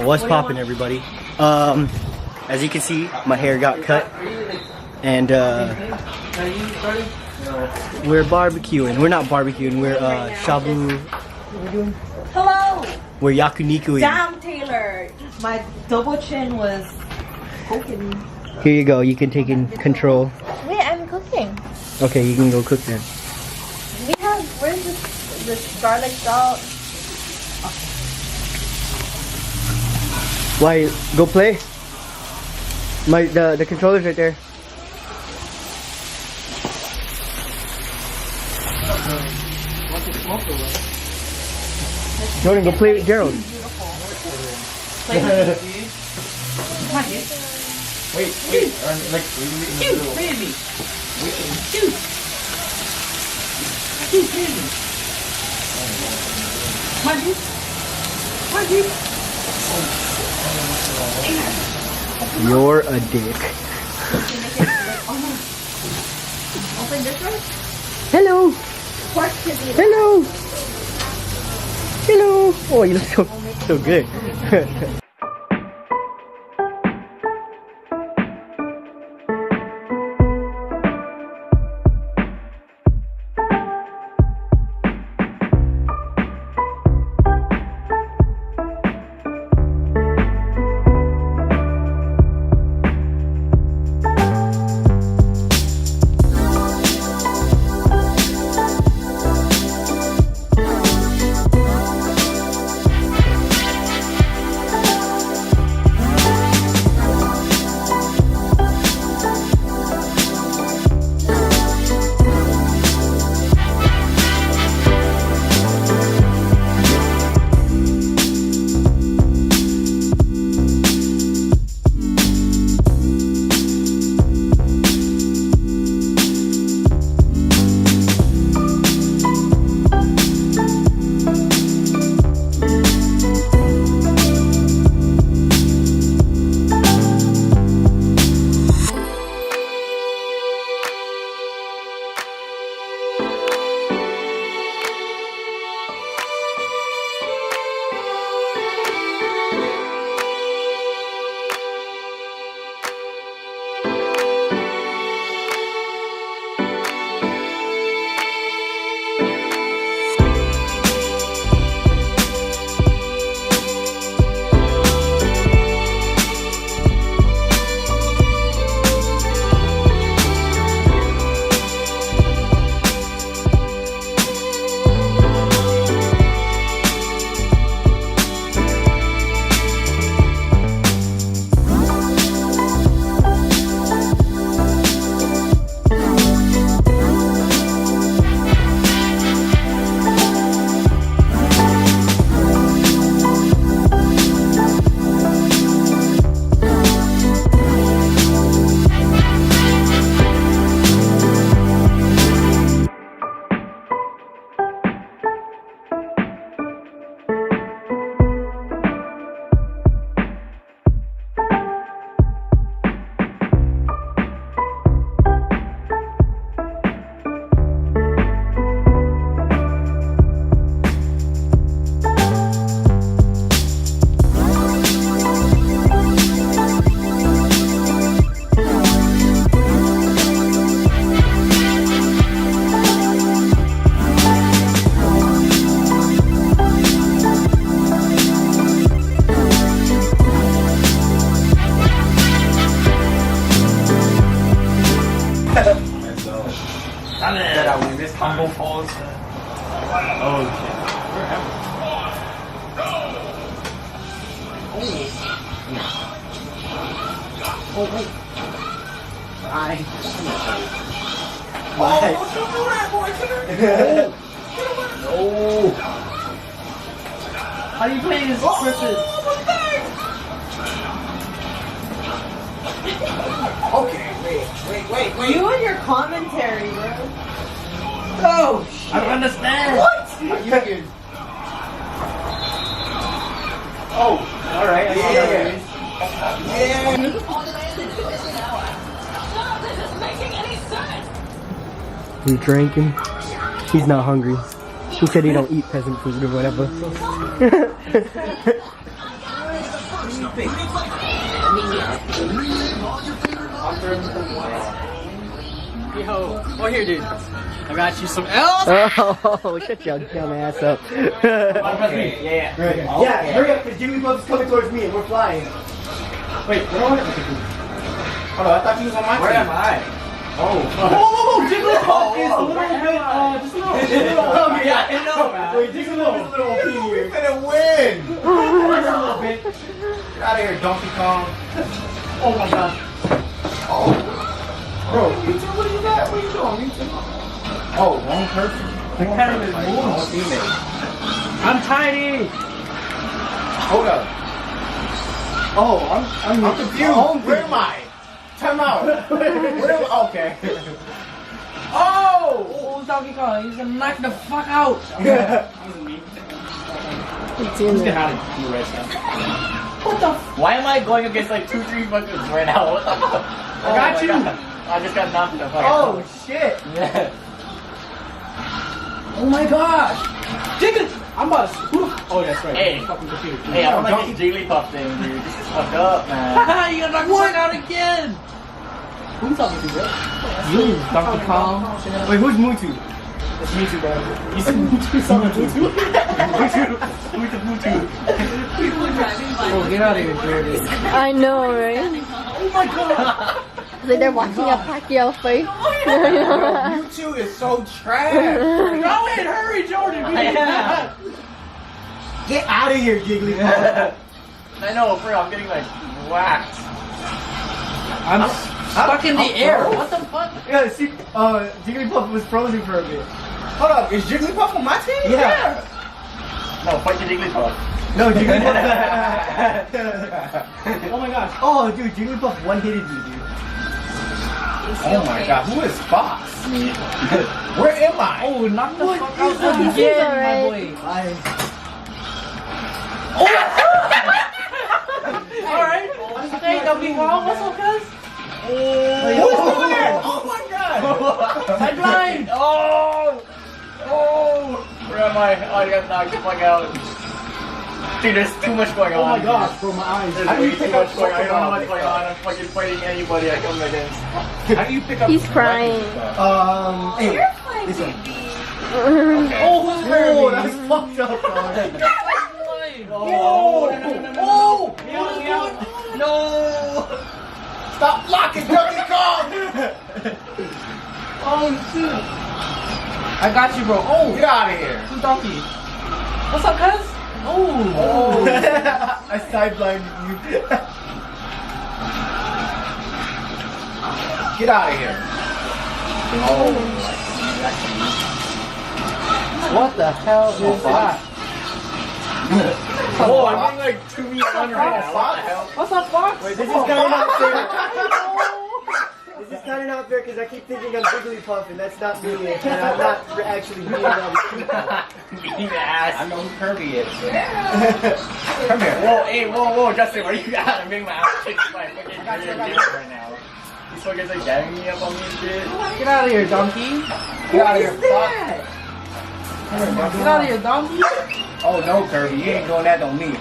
What's poppin', everybody? As you can see, my hair got cut, and we're barbecuing. We're not barbecuing. We're shabu. What are we doing? Hello. We're yakunikuing. Damn, Taylor. My double chin was poking. Here you go. You can take in control. Wait, I'm cooking. Okay, you can go cook then. We have, where's this garlic salt? Why? Go play. The controller's right there. Jordan, go play with Gerald. Play with Come on, dude. Wait, like, Dude, baby. Dude. Dude, baby. Come on, dude. Come on, dude. You're a dick. Open this one. Hello. Hello. Hello. Oh, you look so good. Combo falls. Oh shit. Oh wait. Bye. Bye. Don't do that, boy. No. How do you play this person? Okay, wait. You and your commentary, bro. Oh, shit. I don't understand. What? You can. Oh, alright. Yeah. He's drinking. He's not hungry. He said he don't eat peasant food or whatever. Yo. Oh, here, dude. I got you some L's. Oh, shut your dumb ass up. Okay. Yeah. Right. Yeah, hurry up, because Jigglypuff's coming towards me and we're flying. Wait, what do I have to do? Oh, I thought you was on my team. Where am I? Oh, Jigglypuff is a little bit, just a little. yeah, I know, man. Wait, Jigglypuff is a little OP here. We're gonna win. Just a little bit. Get out of here, Donkey Kong. Oh my god. Oh. Bro, you two, what do you got? What are you doing? You two? Oh, wrong person. The cat is Wrong teammate. I'm tiny. Hold up. Oh, I'm confused. Where am I? Time out. Where am I? Okay. Oh! Oh, Donkey Kong, he's gonna knock the fuck out. What the f? Why am I going against like 2-3 fuckers right now? What the fuck? I got you. God. I just got knocked the fuck out. Oh shit. Yeah. Oh my gosh. Jiggly! I'm about to. Oh, that's right. Hey. Fucking computer. Hey, I don't like this Jigglypuff thing, dude. This is fucked up, man. Haha, you got knocked the fuck out again! Who you talking to, bro? You, Donkey Kong. Wait, who's Mewtwo? It's Mewtwo, bro. You said Mewtwo? Someone Mewtwo? Mewtwo. Oh, get out of here, Jordan. I know, right? Oh my god. It's like they're watching a Pacquiao fight. Mewtwo is so trash. Go in, hurry, Jordan. Yeah. Get out of here, Jigglypuff. I know, for real, I'm getting like whacked. I'm stuck in the air. What the fuck? Yeah, see, Jigglypuff was frozen for a bit. Hold up, is Jigglypuff on my team? Yeah. No, fight the Jigglypuff. No, Jigglypuff. Oh my gosh. Oh, dude, Jigglypuff one-hitted me, dude. Oh my god, who is Fox? Where am I? Oh, knock the fuck out He's again, alright. my boy. Alright. Hey, don't be wrong. What's up, guys? Who's over there? Oh my god! I'm blind. Oh! Oh! Where am I? Oh, I got knocked the fuck out. Dude, there's too much going on. Oh my gosh, bro, my eyes. There's way too much going on. I don't know what's going on. I'm fucking fighting anybody I come against. How do you pick up? He's crying. Hey, this one. Oh, who's hurt? Oh, that's fucked up, dog. Oh! Oh! No! Stop blocking Donkey Kong! Oh, shoot. I got you, bro. Oh, Get out of here! who's Donkey? What's up, cuz? Oh. I sidelined you. Get out of here! Oh. What the hell is that? Oh, I'm getting like 2v1 right now. What the hell? What's up, Fox? Wait, this is kind of not fair. This is kind of not fair because I keep thinking I'm Jigglypuff and that's not me. And I'm not actually being other people. Beating the ass. I know who Kirby is. Come here. Whoa, hey, whoa, Justin, where you at? I'm getting my ass kicked by fucking right now. These fuckers like dabbing me up on me and shit. Get out of here, donkey. Get out of here, fuck. Get out of here, donkey. Oh no, Kirby, you ain't doing that on me.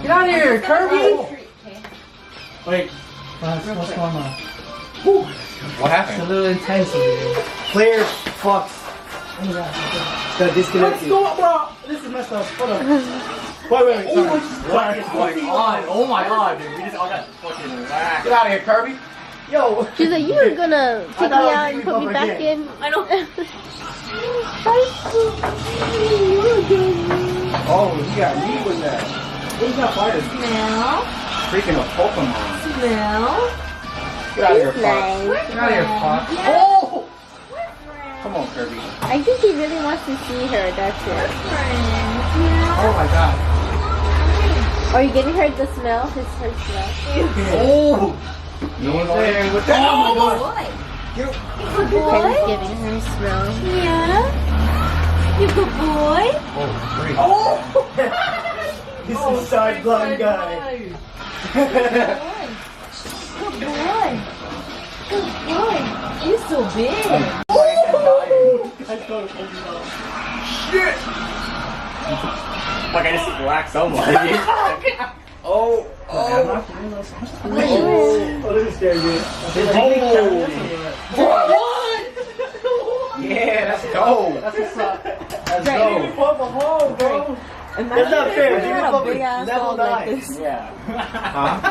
Get out of here, Kirby. Wait, what's going on? What It's a happened? little intense here. Player fucks. Got disconnected. bro? This is messed up. Hold on. Wait. Sorry. What is going on? Oh my god, dude, we just all got fucking whacked. Get out of here, Kirby. Yo. She's like, you were gonna take me out and put me back in. I know. Oh, he got me with that. Who's that fighter? Smell. Freaking a Pokemon. Smell. Get out of here, He's Fox. nice. Get out of here, Fox. Oh! Come on, Kirby. I think he really wants to see her, that's it. Oh my god. Are you getting her the smell? Her smell. Oh! No one's there with that. Oh my god. Ken's giving her smell. Yeah? You good boy? Oh! This is sideline guy. Good boy. Good boy. You're so big. Shit! Like I just whacked someone. Oh! Oh, this is scary, dude. Oh! That's not fair. We You had a fucking big ass level dog like 9. this. Yeah.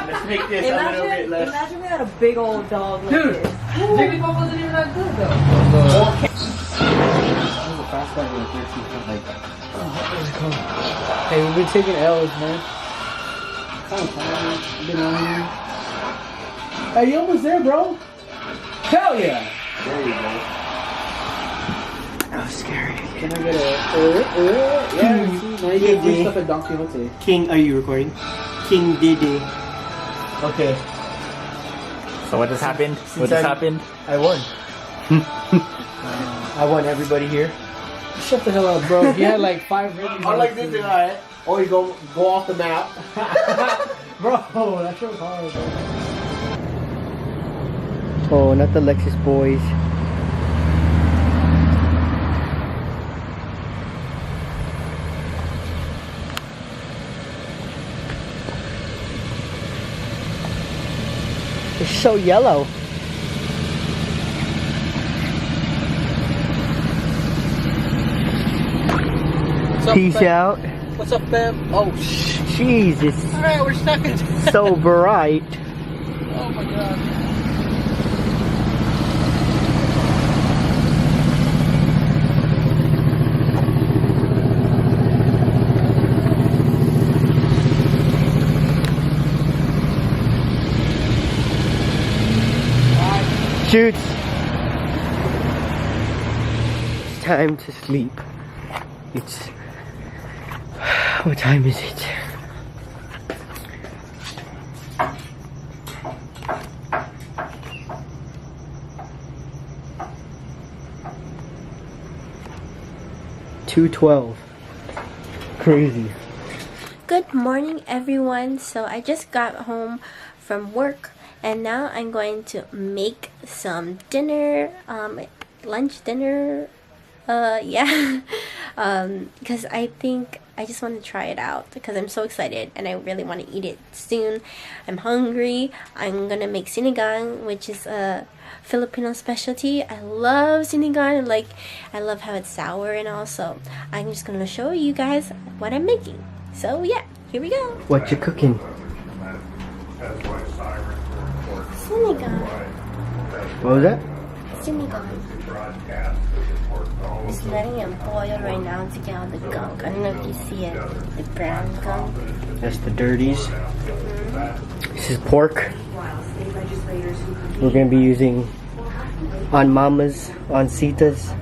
Let's make this a little bit less. Imagine we had a big old dog like Dude, this. Jigglypuff wasn't even that good though. Hey, we've been taking L's, man. Hey, you almost there, bro? Hell yeah! There you go. That was scary. Can I get a... Yeah, see, now you get free stuff at Don Quixote. King, are you recording? King Didi. Okay, So what just happened? What just happened? I won. I won everybody here. Shut the hell up, bro. He had like 5 rings. I like this guy. Or you go off the map. Bro, that shit was hard, bro. Oh, not the Lexus boys. It's so yellow. Peace out. What's up, fam? Oh, Jesus. Alright, we're stuck in... So bright. Oh my god. Shoots. It's time to sleep. It's... What time is it? $2:12. Crazy. Good morning, everyone. So I just got home from work and now I'm going to make some dinner, lunch dinner. Yeah. Because I think I just want to try it out because I'm so excited and I really want to eat it soon. I'm hungry. I'm gonna make sinigang, which is a Filipino specialty. I love sinigang. I love how it's sour and all. So I'm just gonna show you guys what I'm making. So yeah, here we go. What you cooking? Sinigang. What was that? Sinigang. It's letting it boil right now to get all the gunk. I don't know if you see it, the brown gunk. That's the dirties. This is pork. We're gonna be using on mamas, on sitas,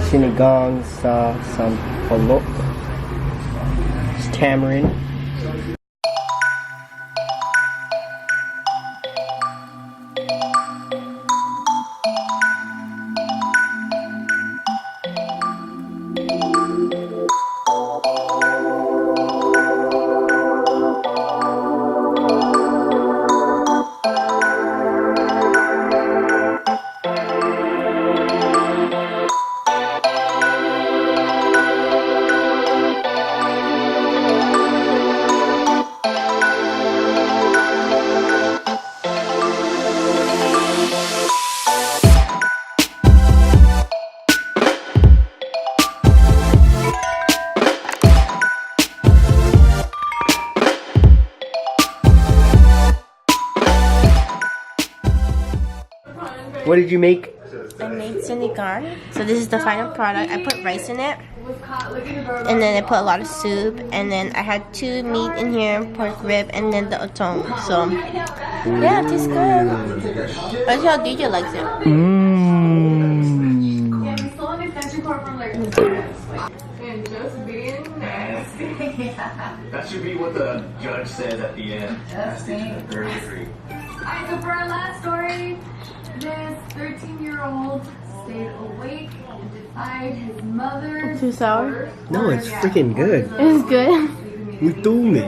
sinigang sa sampalok. It's tamarind. What did you make? I made sinigang. So this is the final product. I put rice in it. And then I put a lot of soup. And then I had 2 meat in here, pork rib, and then the otong. So, yeah, it tastes good. That's how DJ likes it. That should be what the judge says at the end. Alright, so for our last story, this 13-year-old stayed awake and defied his mother. Too sour? No, it's freaking good. It's good. We doing it.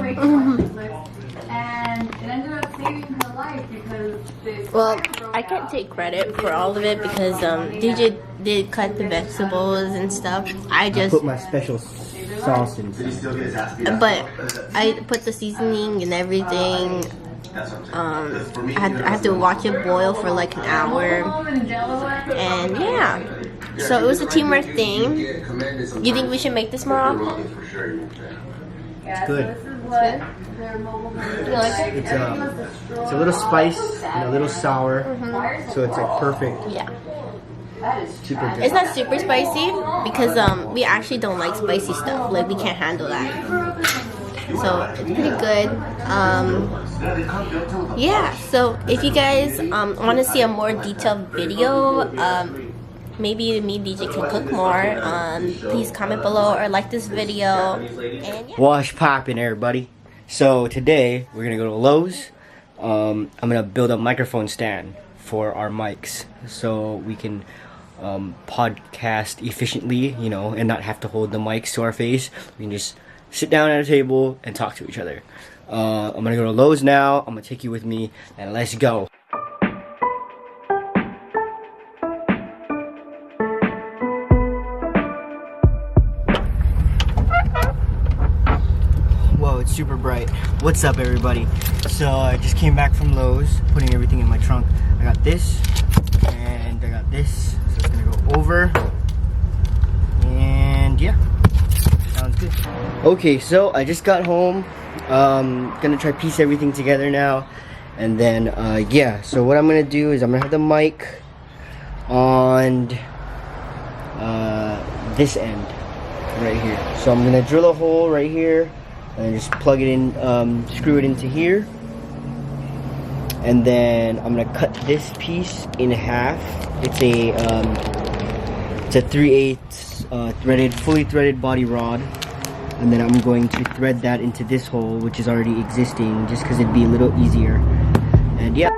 And it ended up saving her life because this Well, I can't take credit for all of it because DJ did cut the vegetables and stuff. I just Put my special sauce in. But I put the seasoning and everything. I had to watch it boil for like an hour, and yeah, So it was a teamwork thing. You think we should make this more often? Yeah, good. so this is what their mobile You like it? It's a little spice and a little sour, so it's like perfect. Yeah. Super good. It's not super spicy because we actually don't like spicy stuff. Like we can't handle that. So it's pretty good. Yeah. So if you guys want to see a more detailed video, maybe me and DJ can cook more. Please comment below or like this video. And yeah. Wash poppin', everybody. So today we're gonna go to Lowe's. I'm gonna build a microphone stand for our mics so we can podcast efficiently, you know, and not have to hold the mics to our face. We can just sit down at a table and talk to each other. I'm gonna go to Lowe's now. I'm gonna take you with me and let's go. Whoa, it's super bright. What's up, everybody? So I just came back from Lowe's, putting everything in my trunk. I got this and I got this. So it's gonna go over. And yeah, sounds good. Okay, so I just got home. Gonna try piece everything together now. And then yeah, so what I'm gonna do is I'm gonna have the mic on this end right here. So I'm gonna drill a hole right here and just plug it in, screw it into here. And then I'm gonna cut this piece in half. It's a 3/8 fully threaded body rod. And then I'm going to thread that into this hole, which is already existing, just because it'd be a little easier. And yeah.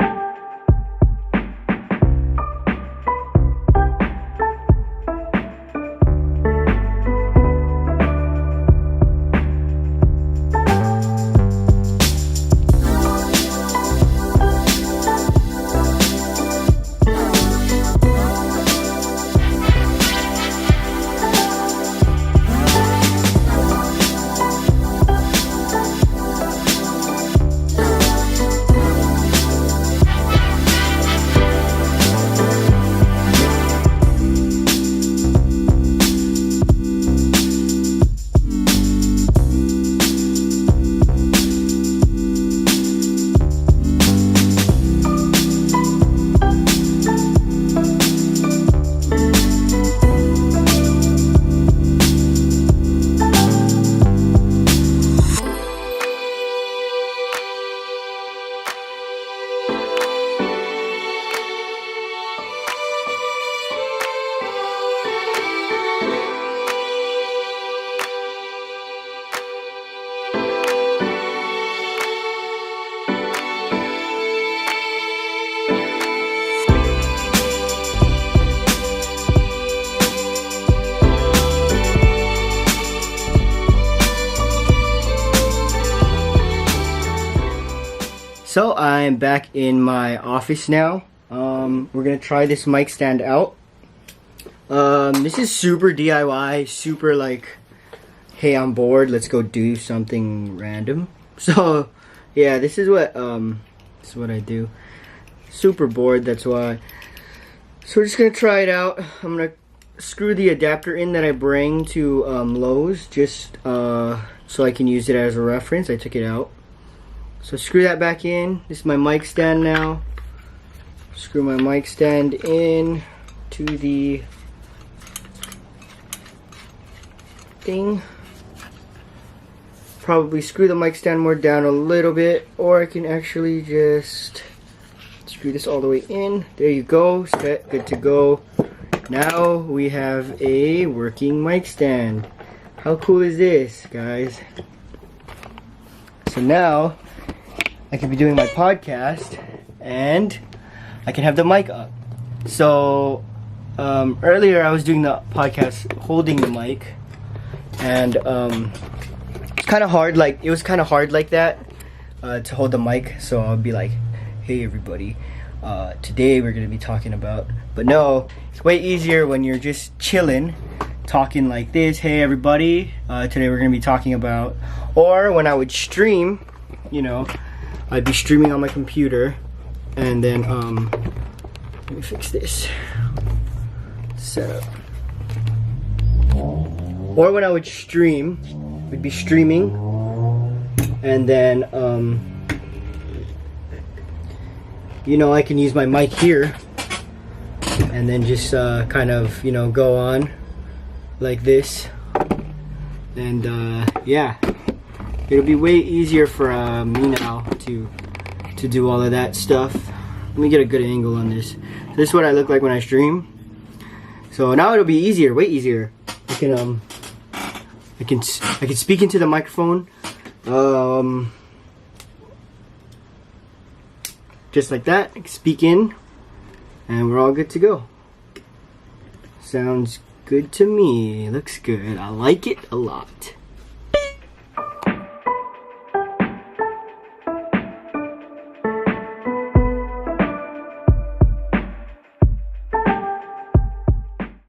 So I'm back in my office now. We're gonna try this mic stand out. This is super DIY, super like, hey, I'm bored, let's go do something random. So yeah, this is what I do. Super bored, that's why. So we're just gonna try it out. I'm gonna screw the adapter in that I bring to Lowe's just so I can use it as a reference. I took it out. So screw that back in. This is my mic stand now. Screw my mic stand in to the thing. Probably screw the mic stand more down a little bit, or I can actually just screw this all the way in. There you go. Set, good to go. Now we have a working mic stand. How cool is this, guys? So now I can be doing my podcast and I can have the mic up. So earlier I was doing the podcast holding the mic, and it's kind of hard. Like it was kind of hard like that to hold the mic. So I'll be like, "Hey everybody, today we're gonna be talking about." But no, it's way easier when you're just chilling, talking like this. Hey everybody, today we're gonna be talking about. Or when I would stream, you know, I'd be streaming on my computer, and then let me fix this setup. or when I would stream, we'd be streaming, and then you know, I can use my mic here and then just kind of, you know, go on like this, and yeah, it'll be way easier for me now to do all of that stuff. Let me get a good angle on this. This is what I look like when I stream. So now it'll be easier, way easier. I can speak into the microphone, just like that. I can speak in, and we're all good to go. Sounds good to me. Looks good. I like it a lot.